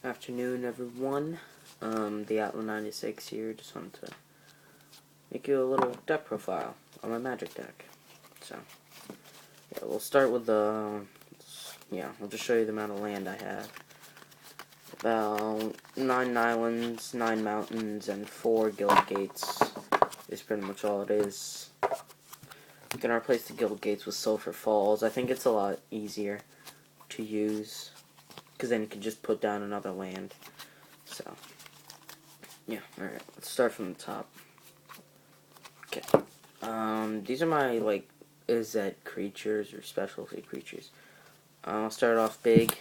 Afternoon, everyone. The Atlas 96 here. Just wanted to make you a little deck profile on my Magic deck. So, yeah, we'll start with the. I'll just show you the amount of land I have. About 9 islands, 9 mountains, and 4 guild gates is pretty much all it is. I'm gonna replace the guild gates with Sulphur Falls. I think it's a lot easier to use, because then you can just put down another land. So, yeah, alright, let's start from the top. Okay, these are my, like, Izzet creatures, or specialty creatures. I'll start off big.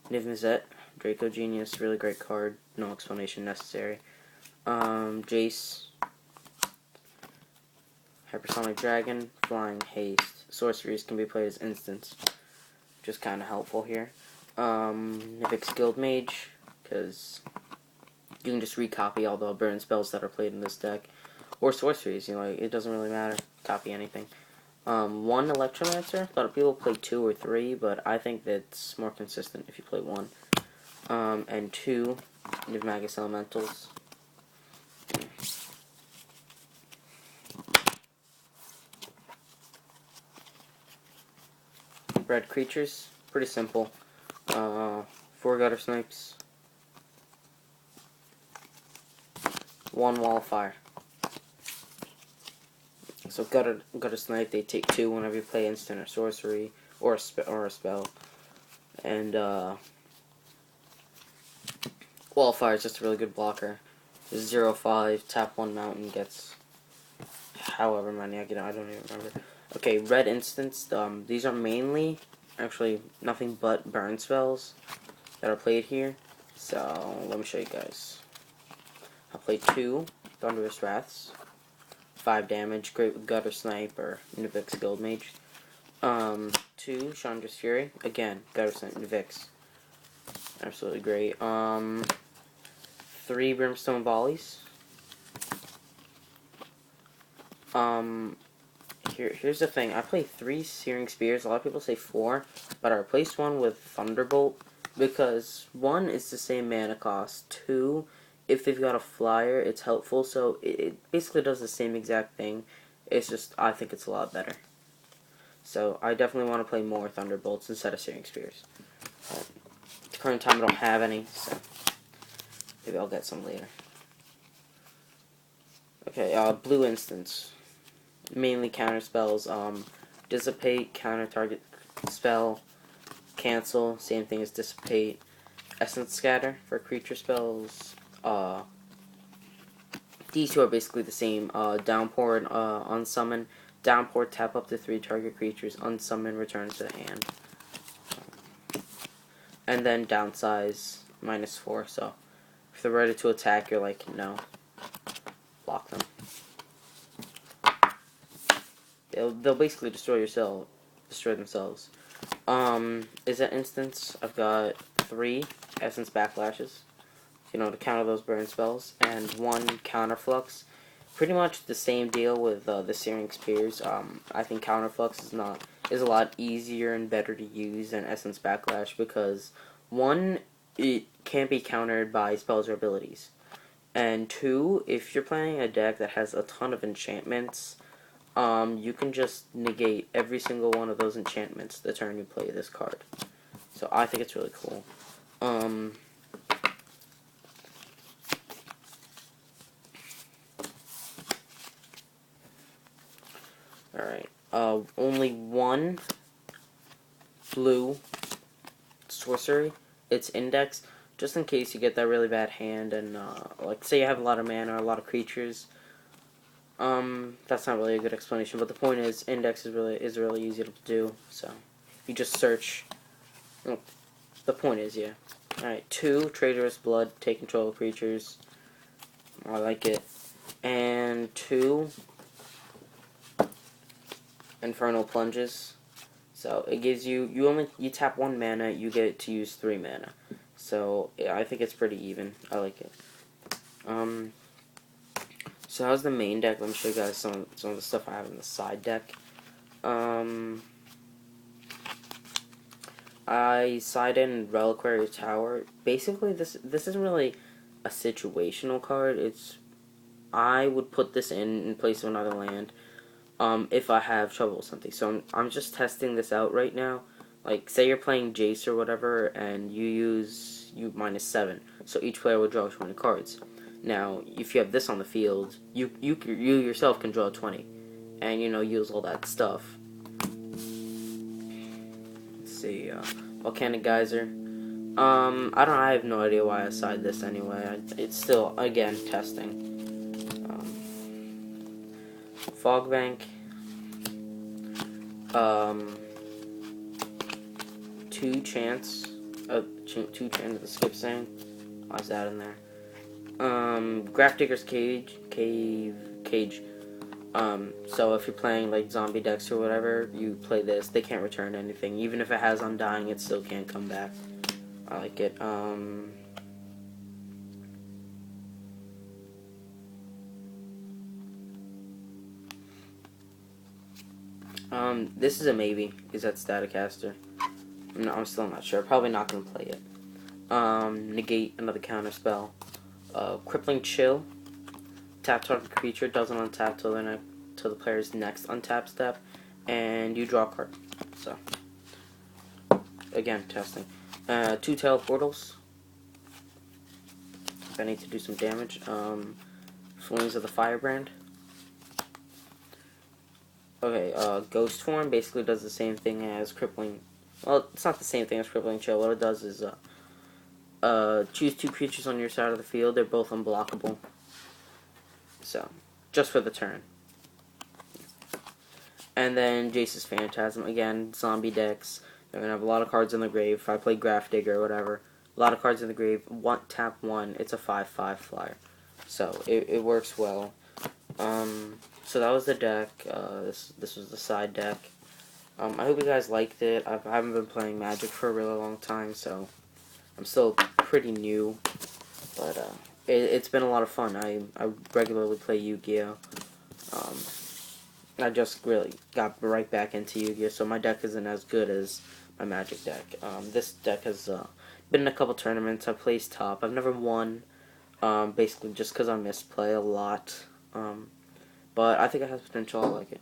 Izzet, Draco Genius, really great card, no explanation necessary. Jace, Hypersonic Dragon, Flying Haste. Sorceries can be played as instants, which is kind of helpful here. Nivix Guild Mage, because you can just recopy all the burn spells that are played in this deck. Or sorceries, it doesn't really matter. Copy anything. 1 Electromancer. A lot of people play 2 or 3, but I think that's more consistent if you play 1. And 2 Niv-Magus Elementals. Red creatures, pretty simple. 4 Gutter Snipes. 1 Wall of Fire. So gutter snipe, they take 2 whenever you play instant or sorcery or a spell. And Wall of Fire is just a really good blocker. 0/5, tap 1 mountain, gets however many I get. I don't even remember. Okay, red instants. These are mainly actually nothing but burn spells that are played here. So let me show you guys. I'll play 2 Thunderous Wraths. 5 damage, great with Gutter Snipe or Nivix Guild Mage. 2 Chandra's Fury, again, Gutter Snipe, Nivix. Absolutely great. 3 Brimstone Volleys. Here's the thing, I play 3 Searing Spears. A lot of people say 4, but I replaced 1 with Thunderbolt because 1 is the same mana cost. 2, if they've got a flyer, it's helpful, so it basically does the same exact thing. It's just, I think it's a lot better. So, I definitely want to play more Thunderbolts instead of Searing Spears. At the current time, I don't have any, so maybe I'll get some later. Okay, blue instants. Mainly counter spells. Dissipate, counter target spell. Cancel, same thing as Dissipate. Essence Scatter for creature spells. These 2 are basically the same. Downpour and Unsummon. Downpour, tap up to 3 target creatures. Unsummon, return to the hand. And then Downsize, -4. So if they're ready to attack, you're like, no. Block them. They'll basically destroy themselves. Is that instance? I've got 3 Essence Backlashes. To counter those burn spells, and 1 Counterflux. Pretty much the same deal with the Searing Spears. I think Counterflux is a lot easier and better to use than Essence Backlash because 1, it can't be countered by spells or abilities, and 2, if you're playing a deck that has a ton of enchantments, you can just negate every single one of those enchantments the turn you play this card. So I think it's really cool. Alright, only 1 blue sorcery. It's Index, just in case you get that really bad hand and, like, say you have a lot of mana or a lot of creatures. That's not really a good explanation, but the point is, Index is really easy to do, so you just search. Oh, the point is, yeah. Alright, 2 Traitorous Blood, take control of creatures. I like it. And 2 Infernal Plunges. So it gives you tap 1 mana, you get to use 3 mana. So yeah, I think it's pretty even. I like it. So how's the main deck? Let me show you guys some of the stuff I have in the side deck. I side in Reliquary Tower. Basically, this isn't really a situational card. I would put this in place of another land, if I have trouble with something. So I'm just testing this out right now. Like, say you're playing Jace or whatever, and you use -7, so each player will draw 20 cards. Now, if you have this on the field, you yourself can draw 20, and use all that stuff. Let's see, Volcanic Geyser. I have no idea why I side this anyway. It's still, again, testing. Fog Bank. 2 chance. 2 chance of the skip saying. Why's that in there? Grafdigger's Cage. So if you're playing like zombie decks or whatever, you play this. They can't return anything. Even if it has Undying, it still can't come back. I like it. This is a maybe. Izzet Staticaster. No, I'm still not sure. Probably not gonna play it. Negate another counter spell. Crippling Chill. Tap target creature, doesn't untap till the player's next untap step, and you draw a card. So, again, testing. 2 teleportals. If I need to do some damage. Flings of the Firebrand. Okay, Ghost Form basically does the same thing as Crippling. Well, it's not the same thing as Crippling Chill. What it does is, choose 2 creatures on your side of the field. They're both unblockable. So, just for the turn. And then Jace's Phantasm. Again, zombie decks. They're going to have a lot of cards in the grave. If I play Grafdigger or whatever, a lot of cards in the grave. Tap 1. It's a 5/5 flyer. So, it works well. So that was the deck. This was the side deck. I hope you guys liked it. I haven't been playing Magic for a really long time, so I'm still pretty new. But it's been a lot of fun. I regularly play Yu-Gi-Oh! I just really got right back into Yu-Gi-Oh! So my deck isn't as good as my Magic deck. This deck has been in a couple tournaments. I've placed top. I've never won, basically just because I misplay a lot. But I think it has potential. I like it.